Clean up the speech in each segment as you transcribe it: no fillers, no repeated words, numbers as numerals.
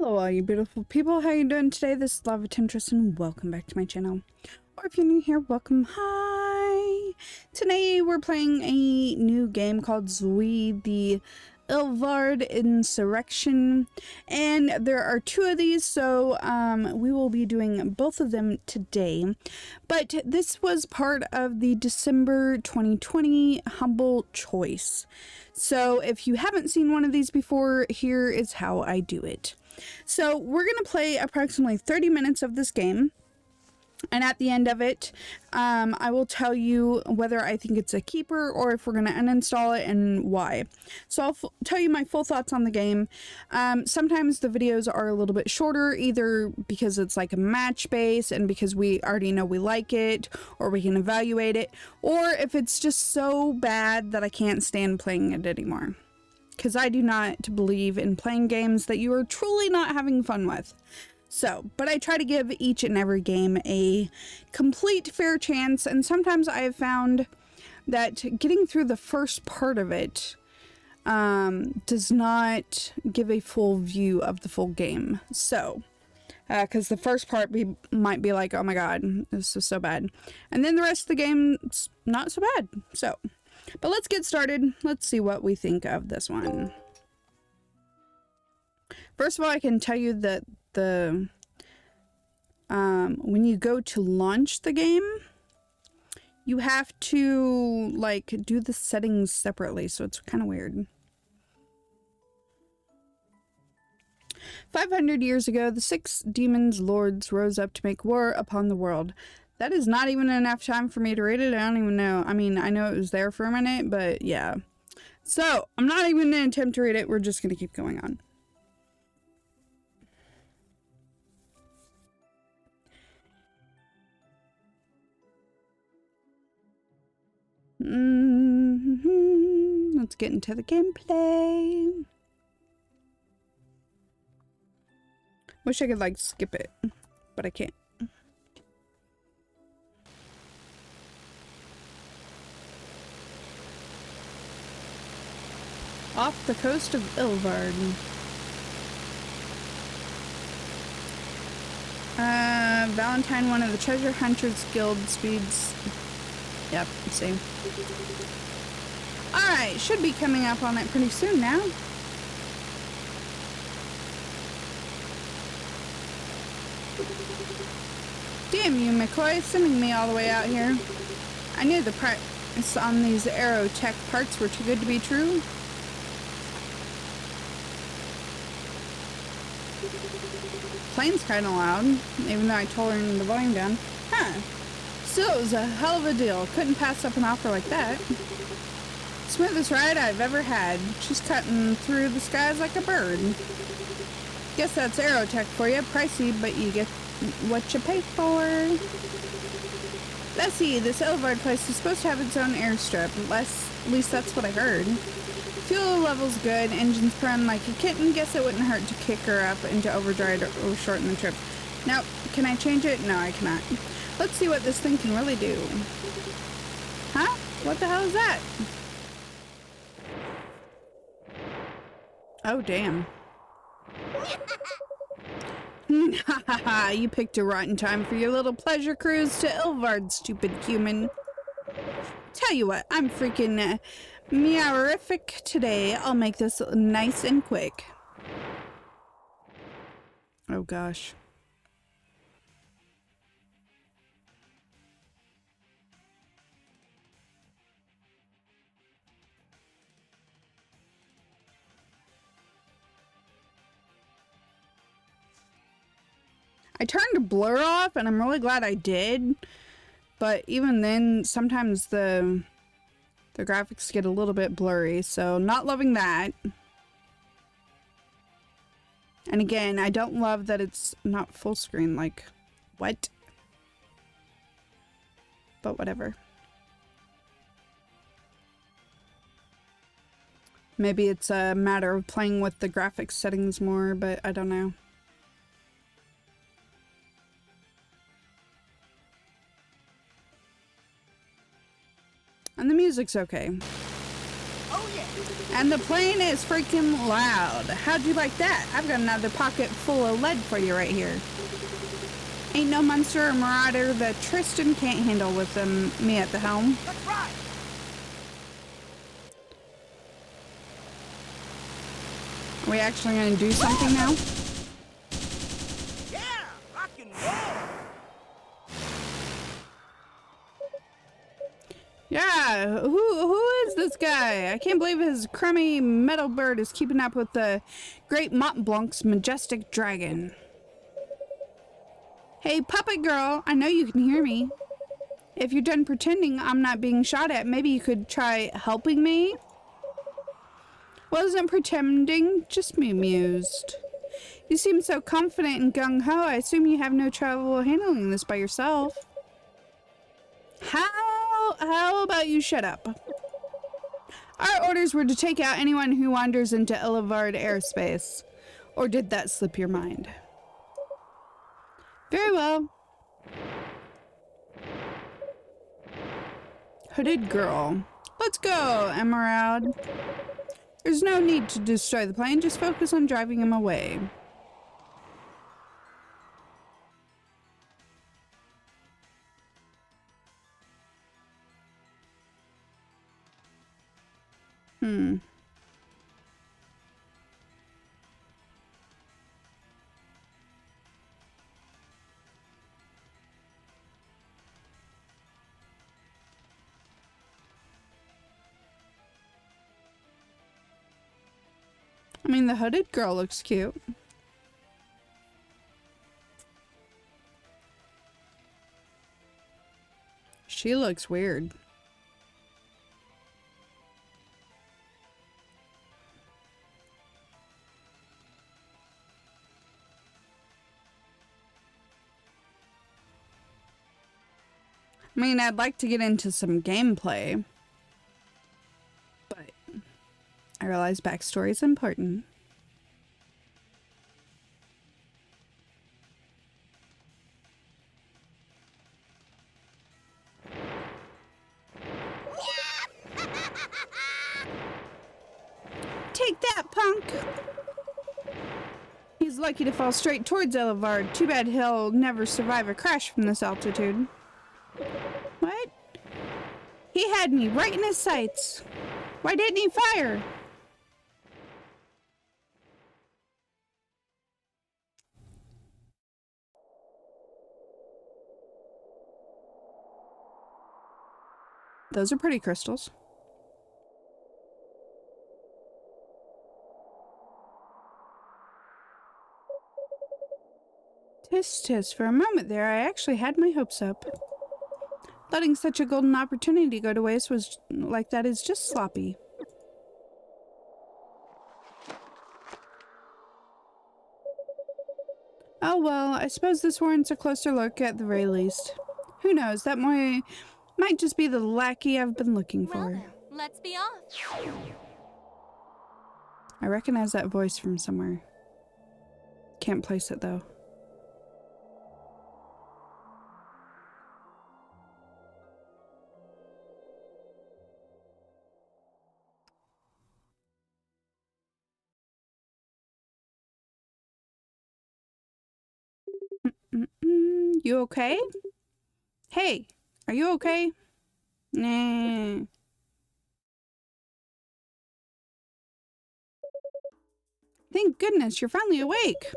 Hello all you beautiful people, how you doing today? This is Lava Temptress and welcome back to my channel. Or if you're new here, welcome. Hi! Today we're playing a new game called Zwei, the Ilvard Insurrection. And there are two of these, so we will be doing both of them today. But this was part of the December 2020 Humble Choice. So if you haven't seen one of these before, here is how I do it. So we're going to play approximately 30 minutes of this game. And at the end of it, I will tell you whether I think it's a keeper or if we're going to uninstall it and why. So I'll tell you my full thoughts on the game. Sometimes the videos are a little bit shorter, either because it's like a match base and because we already know we like it or we can evaluate it, or if it's just so bad that I can't stand playing it anymore. Because I do not believe in playing games that you are truly not having fun with. So, but I try to give each and every game a complete fair chance, and sometimes I have found that getting through the first part of it does not give a full view of the full game. So, because the first part might be like, oh my god, this is so bad. And then the rest of the game's not so bad. So, but let's get started. Let's see what we think of this one. First of all, I can tell you that when you go to launch the game, you have to like do the settings separately, so it's kind of weird. 500 years ago, the 6 demons lords rose up to make war upon the world. That is not even enough time for me to read it. I don't even know. I mean, I know it was there for a minute, but yeah. So, I'm not even going to attempt to read it. We're just going to keep going on. Let's get into the gameplay. Wish I could like skip it, but I can't. Off the coast of Ilvard. Valentine, one of the treasure hunters guild speeds. Yep, same. Alright, should be coming up on it pretty soon now. Damn you, McCoy, sending me all the way out here. I knew the price on these aerotech parts were too good to be true. Plane's kind of loud, even though I told her to turn the volume down. Huh. Still, it was a hell of a deal. Couldn't pass up an offer like that. Smoothest ride I've ever had. She's cutting through the skies like a bird. Guess that's aerotech for you. Pricey, but you get what you pay for. Let's see, this Ilvard place is supposed to have its own airstrip. At least that's what I heard. Fuel level's good, engine's run like a kitten. Guess it wouldn't hurt to kick her up into overdrive or shorten the trip. Now, can I change it? No, I cannot. Let's see what this thing can really do. Huh? What the hell is that? Oh, damn. You picked a rotten time for your little pleasure cruise to Ilvard, stupid human. Tell you what, I'm freaking meowrific today. I'll make this nice and quick. Oh, gosh. I turned blur off, and I'm really glad I did. But even then, sometimes the graphics get a little bit blurry, so not loving that. And again, I don't love that it's not full screen. Like, what? But whatever. Maybe it's a matter of playing with the graphics settings more, but I don't know. And the music's okay. Oh yeah. And the plane is freaking loud. How'd you like that? I've got another pocket full of lead for you right here. Ain't no monster or marauder that Tristan can't handle with me at the helm. That's right. Are we actually going to do something now? Yeah, rock and roll. Yeah, who is this guy? I can't believe his crummy metal bird is keeping up with the great Mont Blanc's majestic dragon. Hey, puppet girl, I know you can hear me. If you're done pretending I'm not being shot at, maybe you could try helping me? Wasn't pretending, just me amused. You seem so confident and gung-ho, I assume you have no trouble handling this by yourself. How about you shut up? Our orders were to take out anyone who wanders into Ilvard airspace. Or did that slip your mind? Very well. Hooded girl. Let's go, Emerald. There's no need to destroy the plane, just focus on driving him away. I mean, the hooded girl looks cute. She looks weird. I mean, I'd like to get into some gameplay, but I realize backstory is important. Take that, punk! He's lucky to fall straight towards Ilvard. Too bad he'll never survive a crash from this altitude. What? He had me right in his sights. Why didn't he fire? Those are pretty crystals. Tis tis, for a moment there I actually had my hopes up. Letting such a golden opportunity go to waste was like that is just sloppy. Oh well, I suppose this warrants a closer look at the very least. Who knows, that might just be the lackey I've been looking for. Well then, let's be off. I recognize that voice from somewhere. Can't place it though. You okay? Hey, are you okay? Nah. Thank goodness you're finally awake.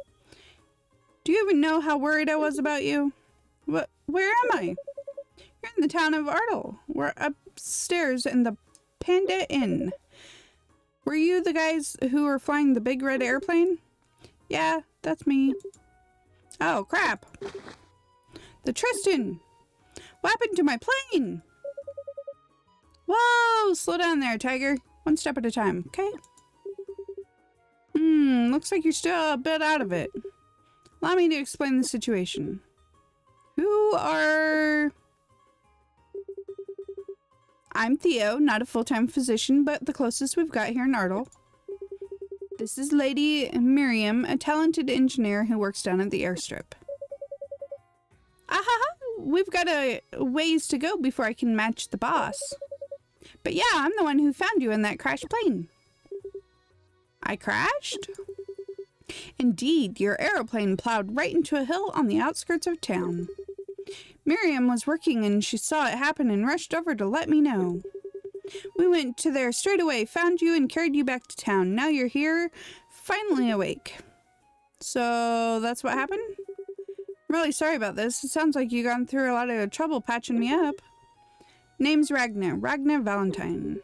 Do you even know how worried I was about you? Where am I? You're in the town of Ardle. We're upstairs in the Panda Inn. Were you the guys who were flying the big red airplane? Yeah, that's me. Oh, crap. The Tristan! What happened to my plane? Whoa! Slow down there, Tiger. One step at a time, okay? Looks like you're still a bit out of it. Allow me to explain the situation. Who are... I'm Theo, not a full-time physician, but the closest we've got here in Ardle. This is Lady Miriam, a talented engineer who works down at the airstrip. Aha! We've got a ways to go before I can match the boss. But yeah, I'm the one who found you in that crashed plane. I crashed? Indeed, your aeroplane plowed right into a hill on the outskirts of town. Miriam was working and she saw it happen and rushed over to let me know. We went to there straight away, found you, and carried you back to town. Now you're here, finally awake. So that's what happened? I'm really sorry about this. It sounds like you gone through a lot of trouble patching me up. Name's Ragnar Valentine.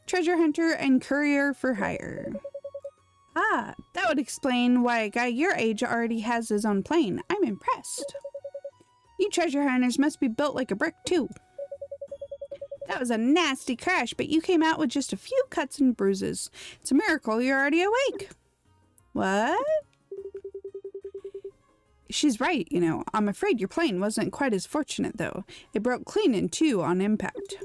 Treasure hunter and courier for hire. Ah, that would explain why a guy your age already has his own plane. I'm impressed. You treasure hunters must be built like a brick too. That was a nasty crash, but you came out with just a few cuts and bruises. It's a miracle you're already awake. What? She's right, you know. I'm afraid your plane wasn't quite as fortunate, though. It broke clean in two on impact.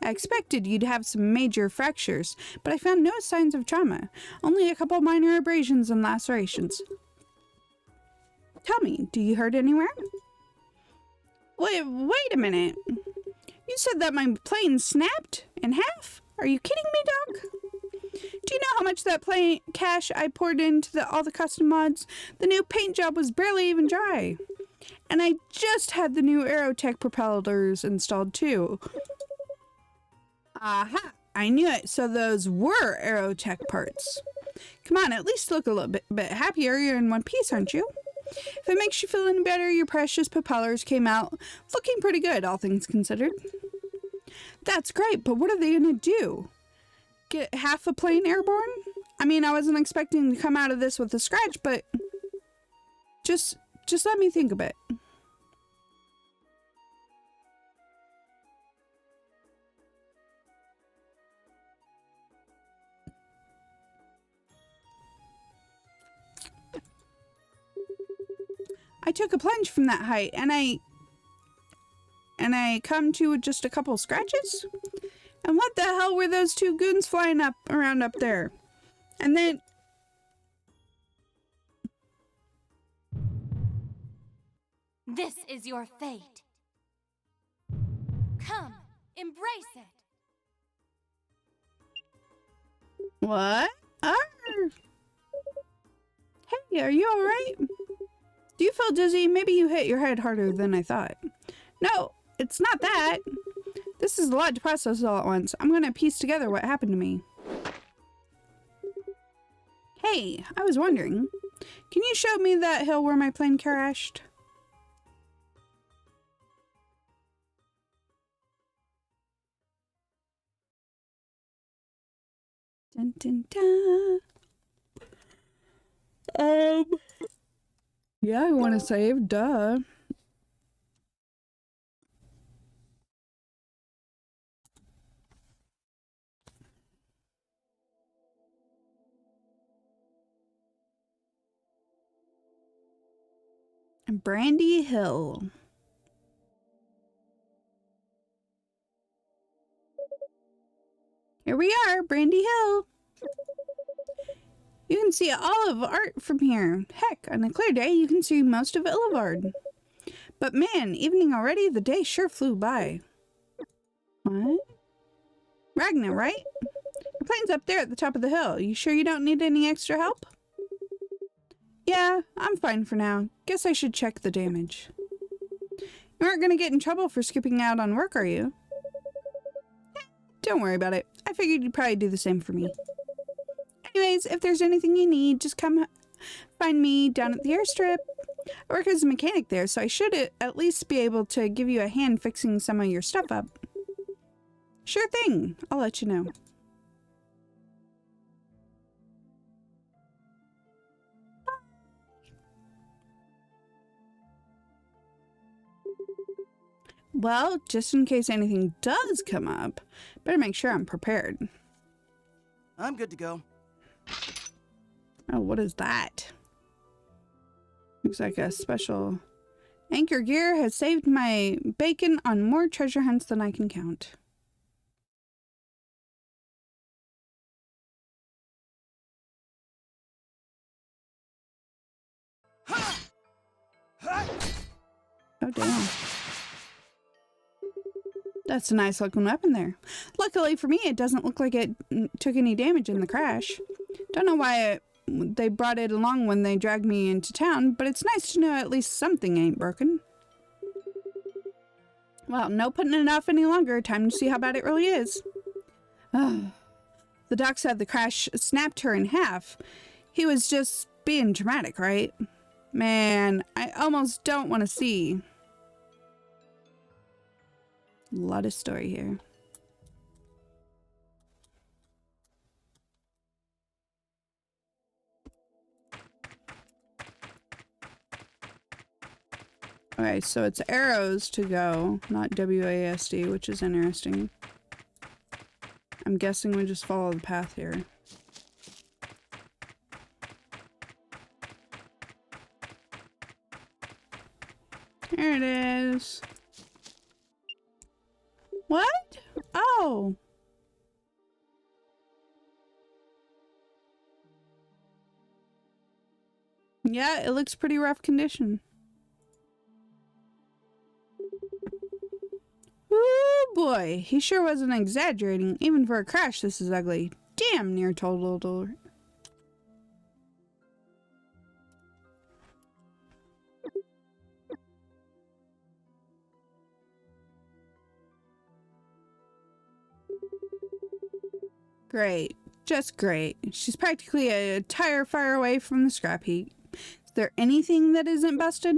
I expected you'd have some major fractures, but I found no signs of trauma. Only a couple minor abrasions and lacerations. Tell me, do you hurt anywhere? Wait a minute. You said that my plane snapped in half? Are you kidding me, Doc? Do you know how much that plane cash I poured into all the custom mods? The new paint job was barely even dry. And I just had the new Aerotech propellers installed too. Aha! I knew it. So those were Aerotech parts. Come on, at least look a little bit happier. You're in one piece, aren't you? If it makes you feel any better, your precious propellers came out looking pretty good, all things considered. That's great, but what are they gonna do? Get half a plane airborne? I mean, I wasn't expecting to come out of this with a scratch, but just let me think a bit. I took a plunge from that height and I come to just a couple scratches? And what the hell were those two goons flying around up there? And then... This is your fate. Come, embrace it. What? Hey, are you alright? Do you feel dizzy? Maybe you hit your head harder than I thought. No, it's not that. This is a lot to process all at once. I'm gonna piece together what happened to me. Hey, I was wondering, can you show me that hill where my plane crashed? Dun, dun, dun. Yeah, I want to save, duh. Brandy Hill. Here we are, Brandy Hill. You can see all of art from here. Heck, on a clear day, you can see most of Ilvard. But man, evening already? The day sure flew by. What? Ragnar, right? Your plane's up there at the top of the hill. You sure you don't need any extra help? Yeah, I'm fine for now. Guess I should check the damage. You aren't gonna get in trouble for skipping out on work, are you? Don't worry about it. I figured you'd probably do the same for me. Anyways, if there's anything you need, just come find me down at the airstrip. I work as a mechanic there, so I should at least be able to give you a hand fixing some of your stuff up. Sure thing. I'll let you know. Well, just in case anything does come up, better make sure I'm prepared. I'm good to go. Oh, what is that? Looks like a special... Anchor gear has saved my bacon on more treasure hunts than I can count. Oh, damn. That's a nice looking weapon there. Luckily for me, it doesn't look like it took any damage in the crash. Don't know why they brought it along when they dragged me into town, but it's nice to know at least something ain't broken. Well, no putting it off any longer. Time to see how bad it really is. The doc said the crash snapped her in half. He was just being dramatic, right? Man, I almost don't want to see. A lot of story here. Okay, so it's arrows to go, not WASD, which is interesting. I'm guessing we just follow the path here. There it is. What? Oh. Yeah, it looks pretty rough condition. Ooh boy, he sure wasn't exaggerating. Even for a crash, this is ugly. Damn near total. Great. Just great. She's practically a tire fire away from the scrap heap. Is there anything that isn't busted?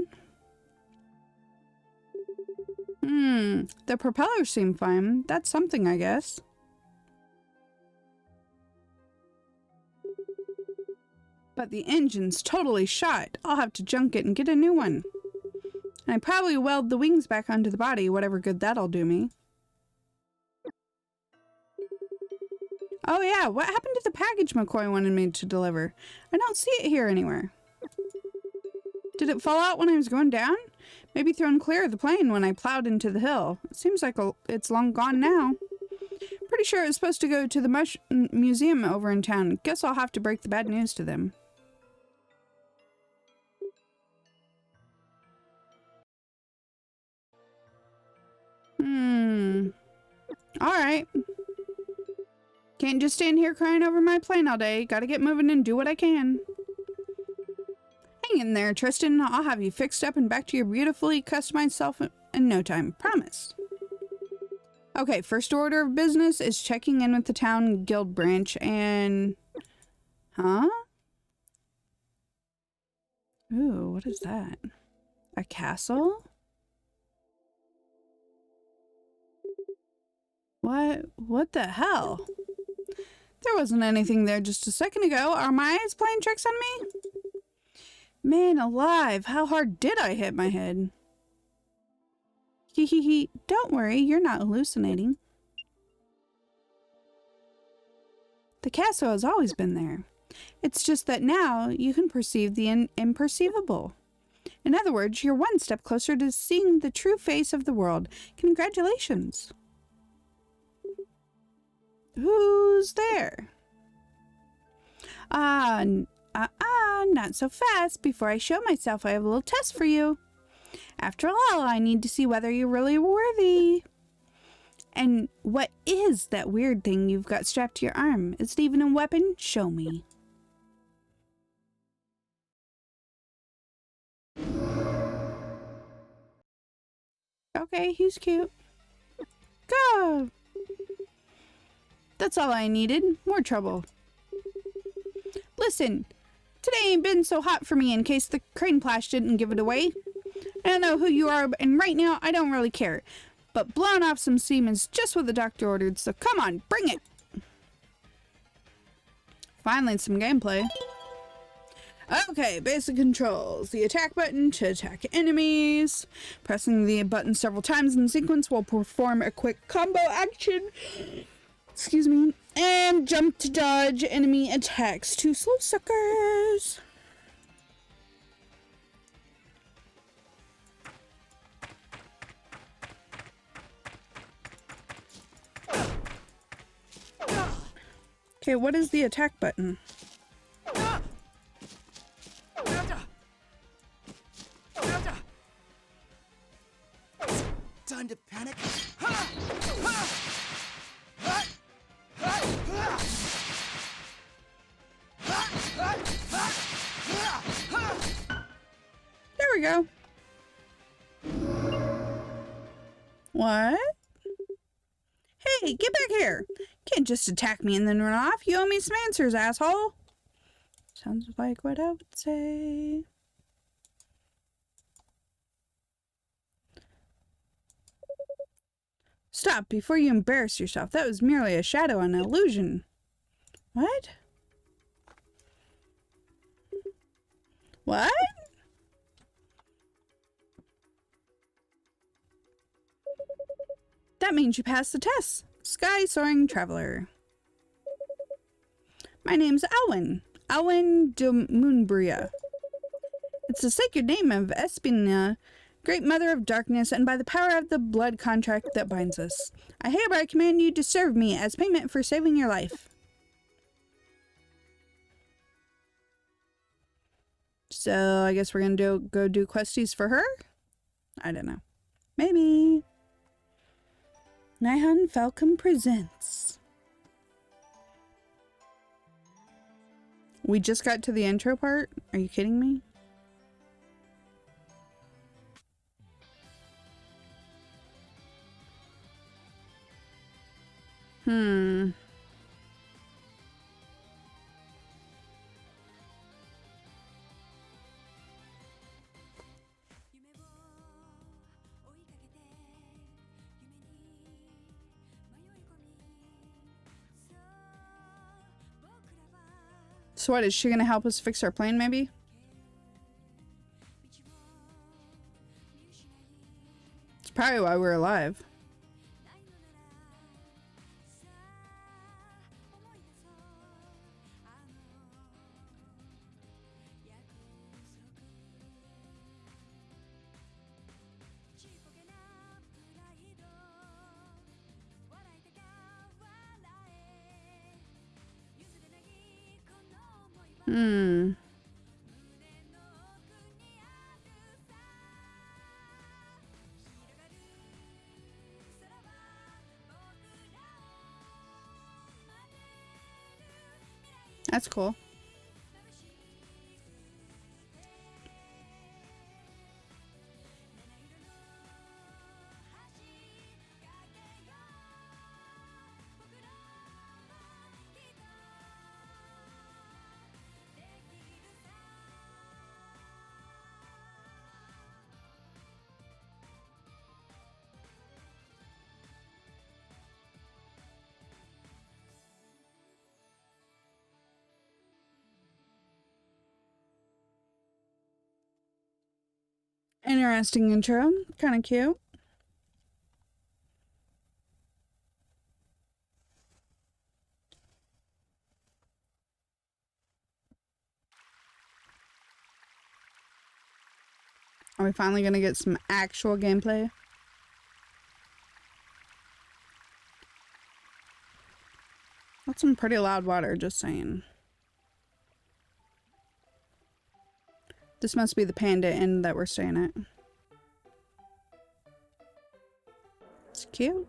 The propellers seem fine. That's something, I guess. But the engine's totally shot. I'll have to junk it and get a new one. And I probably weld the wings back onto the body, whatever good that'll do me. Oh yeah, what happened to the package McCoy wanted me to deliver? I don't see it here anywhere. Did it fall out when I was going down? Maybe thrown clear of the plane when I plowed into the hill. It seems like it's long gone now. Pretty sure it's supposed to go to the museum over in town. Guess I'll have to break the bad news to them. Alright. Can't just stand here crying over my plane all day. Gotta get moving and do what I can. Hang in there, Tristan. I'll have you fixed up and back to your beautifully customized self in no time. Promise. Okay, first order of business is checking in with the town guild branch and... Huh? Ooh, what is that? A castle? What the hell? There wasn't anything there just a second ago. Are my eyes playing tricks on me? Man alive, how hard did I hit my head? Hehehe, don't worry, you're not hallucinating. The castle has always been there. It's just that now you can perceive the imperceivable. In other words, you're one step closer to seeing the true face of the world. Congratulations. Who's there? Not so fast. Before I show myself, I have a little test for you. After all, I need to see whether you're really worthy. And what is that weird thing you've got strapped to your arm? Is it even a weapon? Show me. Okay, he's cute. Go! That's all I needed. More trouble. Listen, today ain't been so hot for me in case the crane plash didn't give it away. I don't know who you are, and right now I don't really care. But blowing off some steam is just what the doctor ordered, so come on, bring it! Finally, some gameplay. Okay, basic controls. The attack button to attack enemies. Pressing the button several times in sequence will perform a quick combo action. Excuse me. And jump to dodge enemy attacks. Two slow suckers. Okay, what is the attack button? Time to panic. we go. What? Hey, get back here. Can't just attack me and then run off. You owe me some answers, asshole. Sounds like what I would say. Stop before you embarrass yourself. That was merely a shadow, an illusion. What? What? That means you passed the test. Sky Soaring Traveler. My name's Alwyn. Alwyn de Moonbria. It's the sacred name of Espina, great mother of darkness, and by the power of the blood contract that binds us. I hereby command you to serve me as payment for saving your life. So I guess we're gonna go do questies for her? I don't know. Maybe. Nihon Falcon presents. We just got to the intro part? Are you kidding me? So what, is she gonna help us fix our plane, maybe? It's probably why we're alive. That's cool. Interesting intro. Kind of cute. Are we finally gonna get some actual gameplay? That's some pretty loud water, just saying. This must be the Panda Inn that we're staying at. It's cute.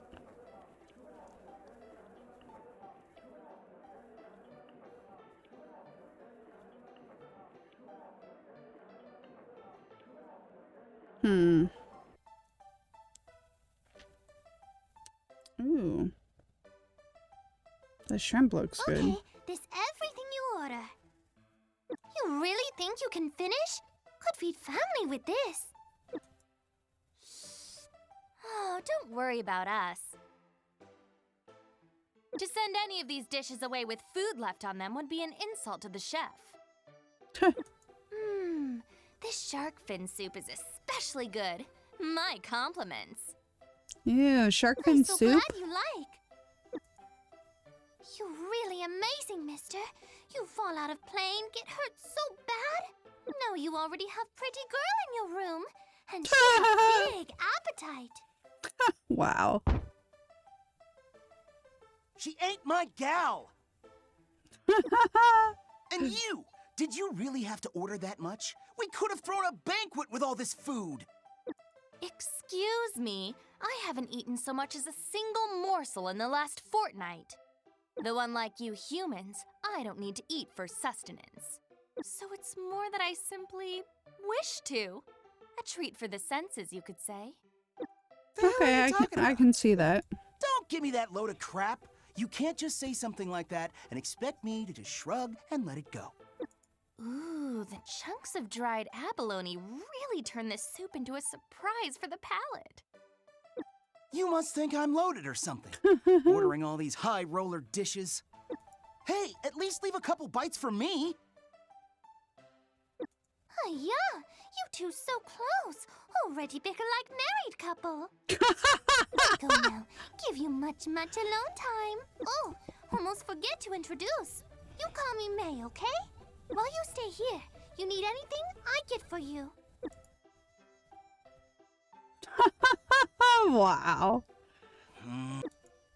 Ooh. The shrimp looks good. Okay, this everything you order. You really think you can finish? Could feed family with this. Oh, don't worry about us. To send any of these dishes away with food left on them would be an insult to the chef. This shark fin soup is especially good. My compliments. Ew, shark fin I'm so soup? glad you like. You're really amazing, mister. You fall out of plane, get hurt so bad. No, you already have pretty girl in your room. And she has big appetite. Wow. She ain't my gal! And you! Did you really have to order that much? We could have thrown a banquet with all this food! Excuse me, I haven't eaten so much as a single morsel in the last fortnight. Though unlike you humans, I don't need to eat for sustenance. So it's more that I simply wish to. A treat for the senses, you could say. The hell are Okay, you talking I about? can see that. Don't give me that load of crap. You can't just say something like that and expect me to just shrug and let it go. Ooh, the chunks of dried abalone really turn this soup into a surprise for the palate. You must think I'm loaded or something. Ordering all these high roller dishes. Hey, at least leave a couple bites for me. Oh, yeah, you two so close. Already bigger like married couple. Go now. Give you much alone time. Oh, almost forget to introduce. You call me May, okay? While you stay here, you need anything, I get for you. Wow.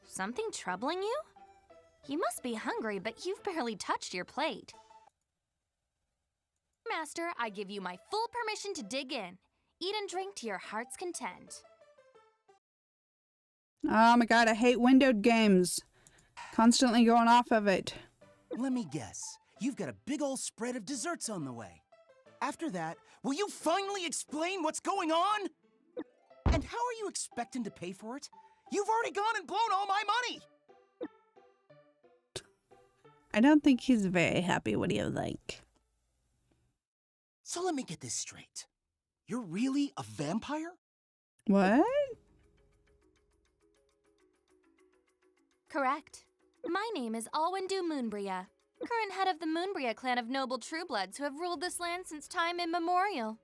Something troubling you? You must be hungry, but you've barely touched your plate. Master, I give you my full permission to dig in. Eat and drink to your heart's content. Oh my god, I hate windowed games. Constantly going off of it. Let me guess. You've got a big old spread of desserts on the way. After that, will you finally explain what's going on? And how are you expecting to pay for it? You've already gone and blown all my money! I don't think he's very happy. What do you think? So let me get this straight. You're really a vampire? What? Correct. My name is Alwyndu Moonbria, current head of the Moonbria clan of noble truebloods who have ruled this land since time immemorial.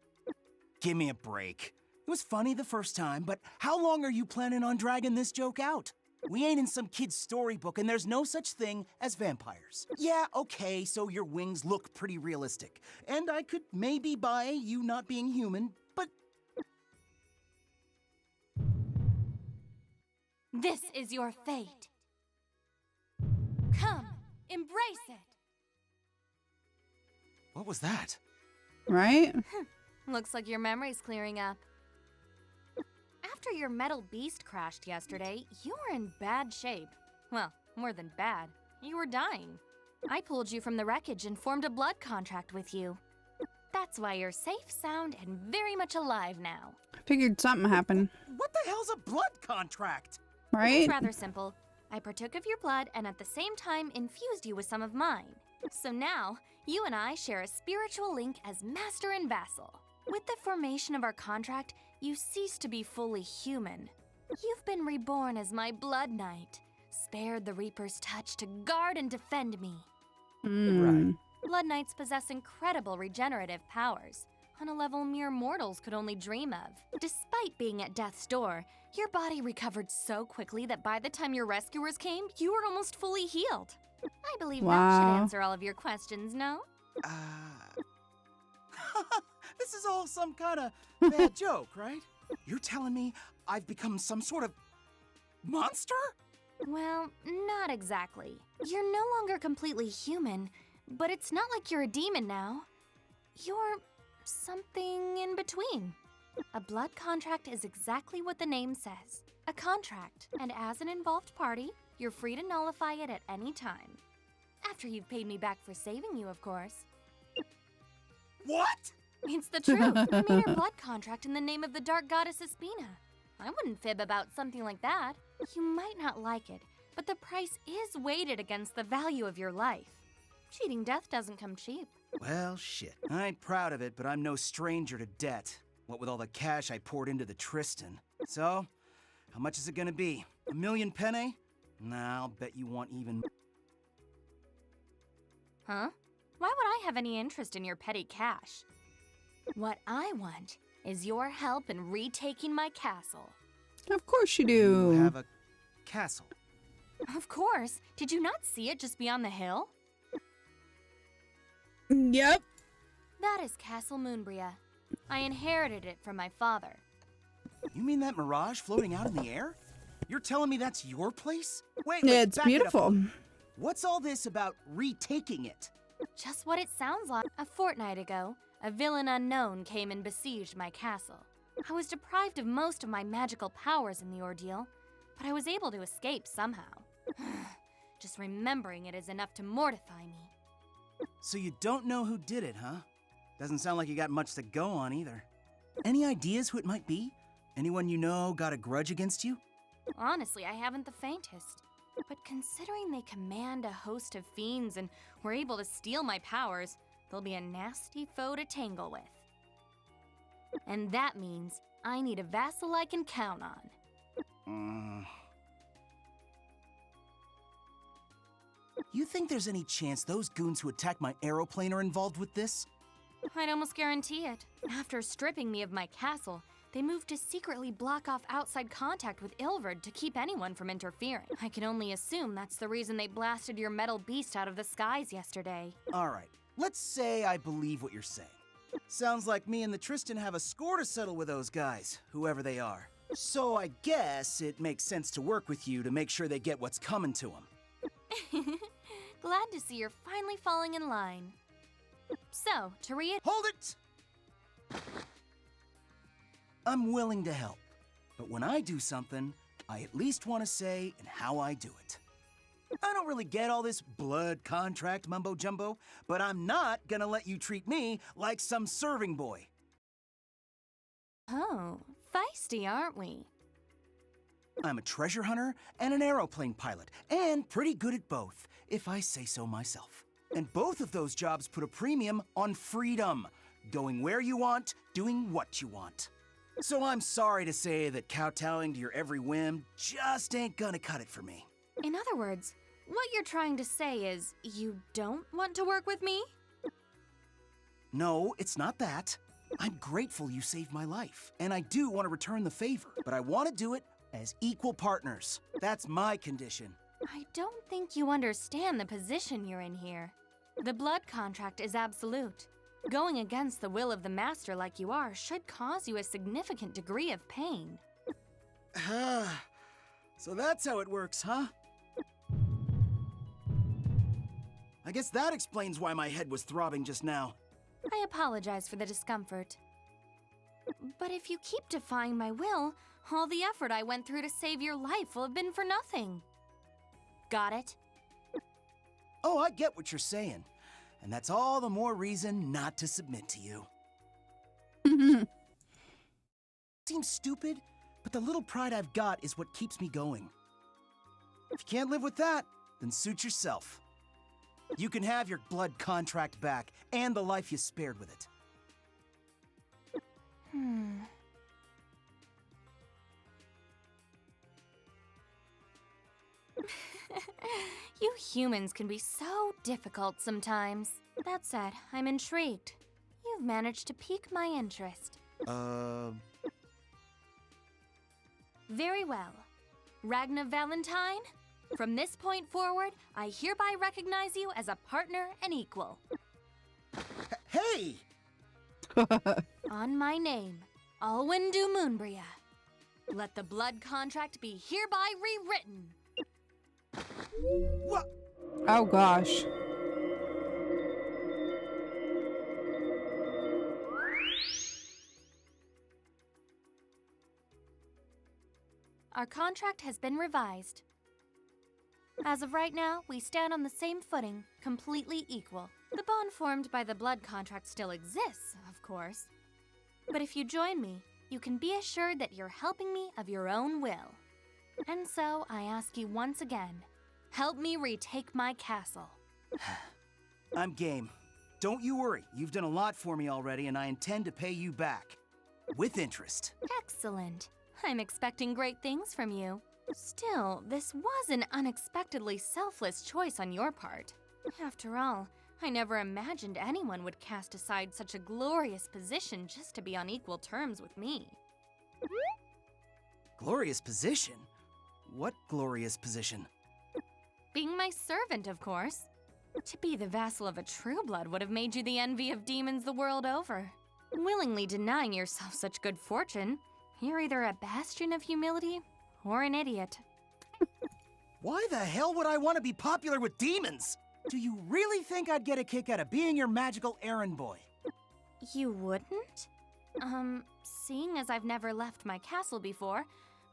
Give me a break. It was funny the first time, but how long are you planning on dragging this joke out? We ain't in some kid's storybook and there's no such thing as vampires. Yeah, okay, so your wings look pretty realistic. And I could maybe buy you not being human, but This is your fate. Come, embrace it. what was that? Right? Looks like your memory's clearing up. After your metal beast crashed yesterday, you were in bad shape. Well, more than bad. You were dying. I pulled you from the wreckage and formed a blood contract with you. That's why you're safe, sound, and very much alive now. I figured something happened. What the hell's a blood contract? Right? It's rather simple. I partook of your blood and at the same time infused you with some of mine. So now, you and I share a spiritual link as master and vassal. With the formation of our contract, you cease to be fully human. You've been reborn as my blood knight, spared the Reaper's touch to guard and defend me. Mm. Blood Knights possess incredible regenerative powers, on a level mere mortals could only dream of. Despite being at death's door, your body recovered so quickly that by the time your rescuers came, you were almost fully healed. I believe that should Wow. answer all of your questions, no? This is all some kind of bad joke, right? You're telling me I've become some sort of monster? Well, not exactly. You're no longer completely human, but it's not like you're a demon now. You're something in between. A blood contract is exactly what the name says, a contract, and as an involved party, you're free to nullify it at any time. After you've paid me back for saving you, of course. What? It's the truth. I made our blood contract in the name of the dark goddess Espina. I wouldn't fib about something like that. You might not like it, but the price is weighted against the value of your life. Cheating death doesn't come cheap. Well, shit. I ain't proud of it, but I'm no stranger to debt. What with all the cash I poured into the Tristan. So, how much is it gonna be? 1,000,000 penne? Nah, I'll bet you want even. Huh? Why would I have any interest in your petty cash? What I want is your help in retaking my castle. Of course you You do. have a castle. Of course. Did you not see it just beyond the hill? Yep. That is Castle Moonbria. I inherited it from my father. You mean that mirage floating out in the air? You're telling me that's your place? Wait, It's back it up. beautiful. What's all this about retaking it? Just what it sounds like. A fortnight ago, a villain unknown came and besieged my castle. I was deprived of most of my magical powers in the ordeal, but I was able to escape somehow. Just remembering it is enough to mortify me. So you don't know who did it, huh? Doesn't sound like you got much to go on either. Any ideas who it might be? Anyone you know got a grudge against you? Honestly, I haven't the faintest. But considering they command a host of fiends and were able to steal my powers, they'll be a nasty foe to tangle with. And that means I need a vassal I can count on. You think there's any chance those goons who attacked my aeroplane are involved with this? I'd almost guarantee it. After stripping me of my castle, they moved to secretly block off outside contact with Ilvard to keep anyone from interfering. I can only assume that's the reason they blasted your metal beast out of the skies yesterday. Alright, let's say I believe what you're saying. Sounds like me and the Tristan have a score to settle with those guys, whoever they are. So I guess it makes sense to work with you to make sure they get what's coming to them. Glad to see you're finally falling in line. So, to Hold it! I'm willing to help, but when I do something, I at least want to say and how I do it. I don't really get all this blood contract mumbo-jumbo, but I'm not gonna let you treat me like some serving boy. Oh, feisty, aren't we? I'm a treasure hunter and an aeroplane pilot, and pretty good at both, if I say so myself. And both of those jobs put a premium on freedom, going where you want, doing what you want. So I'm sorry to say that kowtowing to your every whim just ain't gonna cut it for me. In other words, what you're trying to say is you don't want to work with me? No, it's not that. I'm grateful you saved my life, and I do want to return the favor, but I want to do it as equal partners. That's my condition. I don't think you understand the position you're in here. The blood contract is absolute. Going against the will of the master like you are should cause you a significant degree of pain. So that's how it works, huh? I guess that explains why my head was throbbing just now. I apologize for the discomfort. But if you keep defying my will, all the effort I went through to save your life will have been for nothing. Got it? Oh, I get what you're saying. And that's all the more reason not to submit to you. Seems stupid, but the little pride I've got is what keeps me going. If you can't live with that, then suit yourself. You can have your blood contract back and the life you spared with it. You humans can be so difficult sometimes. That said, I'm intrigued. You've managed to pique my interest. Very well. Ragna Valentine, from this point forward, I hereby recognize you as a partner and equal. Hey! On my name, Alwyn du Moonbria. Let the blood contract be hereby rewritten. What? Oh gosh. Our contract has been revised. As of right now, we stand on the same footing, completely equal. The bond formed by the blood contract still exists, of course. But if you join me, you can be assured that you're helping me of your own will. And so I ask you once again, help me retake my castle. I'm game. Don't you worry, you've done a lot for me already, and I intend to pay you back. With interest. Excellent. I'm expecting great things from you. Still, this was an unexpectedly selfless choice on your part. After all, I never imagined anyone would cast aside such a glorious position just to be on equal terms with me. Glorious position? What glorious position? Being my servant, of course. To be the vassal of a true blood would have made you the envy of demons the world over. Willingly denying yourself such good fortune, you're either a bastion of humility or an idiot. Why the hell would I want to be popular with demons? Do you really think I'd get a kick out of being your magical errand boy? You wouldn't? Seeing as I've never left my castle before,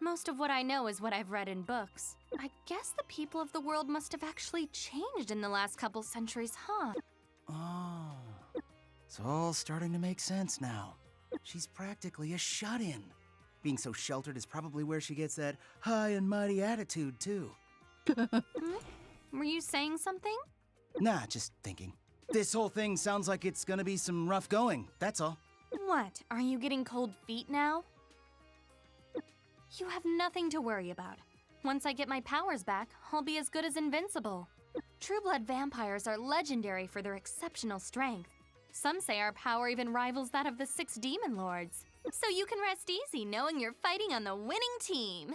most of what I know is what I've read in books. I guess the people of the world must have actually changed in the last couple centuries, huh? Oh, it's all starting to make sense now. She's practically a shut-in. Being so sheltered is probably where she gets that high and mighty attitude, too. Were you saying something? Nah, just thinking. This whole thing sounds like it's gonna be some rough going, that's all. What? Are you getting cold feet now? You have nothing to worry about. Once I get my powers back, I'll be as good as invincible. True blood vampires are legendary for their exceptional strength. Some say our power even rivals that of the 6 demon lords. So you can rest easy knowing you're fighting on the winning team.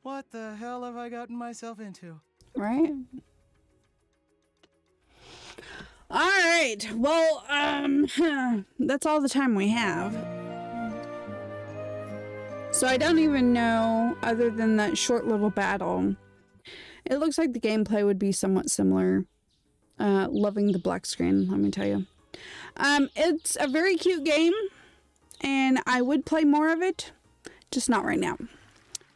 What the hell have I gotten myself into? Right? All right. Well, that's all the time we have. So I don't even know, other than that short little battle. It looks like the gameplay would be somewhat similar. Loving the black screen, let me tell you. It's a very cute game, and I would play more of it, just not right now.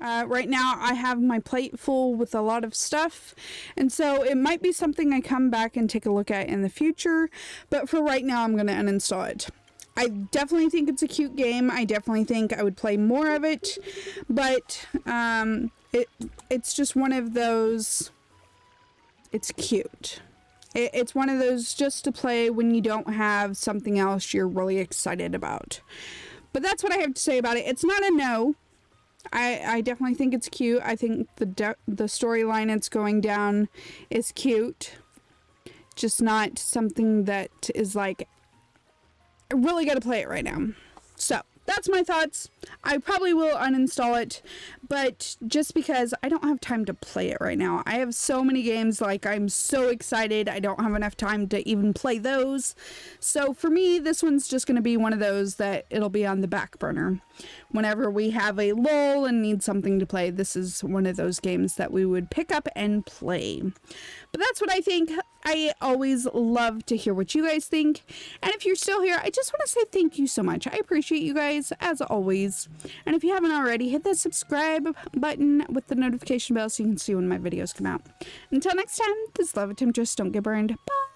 Right now, I have my plate full with a lot of stuff, and so it might be something I come back and take a look at in the future, but for right now, I'm going to uninstall it. I definitely think it's a cute game. I definitely think I would play more of it, but it's just one of those, it's cute. It's one of those just to play when you don't have something else you're really excited about. But that's what I have to say about it. It's not a no. I definitely think it's cute. I think the storyline it's going down is cute. Just not something that is like, I really got to play it right now. So that's my thoughts. I probably will uninstall it, but just because I don't have time to play it right now. I have so many games, like I'm so excited. I don't have enough time to even play those. So for me, this one's just going to be one of those that it'll be on the back burner. Whenever we have a lull and need something to play, this is one of those games that we would pick up and play. But that's what I think. I always love to hear what you guys think. And if you're still here, I just want to say thank you so much. I appreciate you guys, as always. And if you haven't already, hit that subscribe button with the notification bell so you can see when my videos come out. Until next time, this is Love Temptress. Don't get burned. Bye!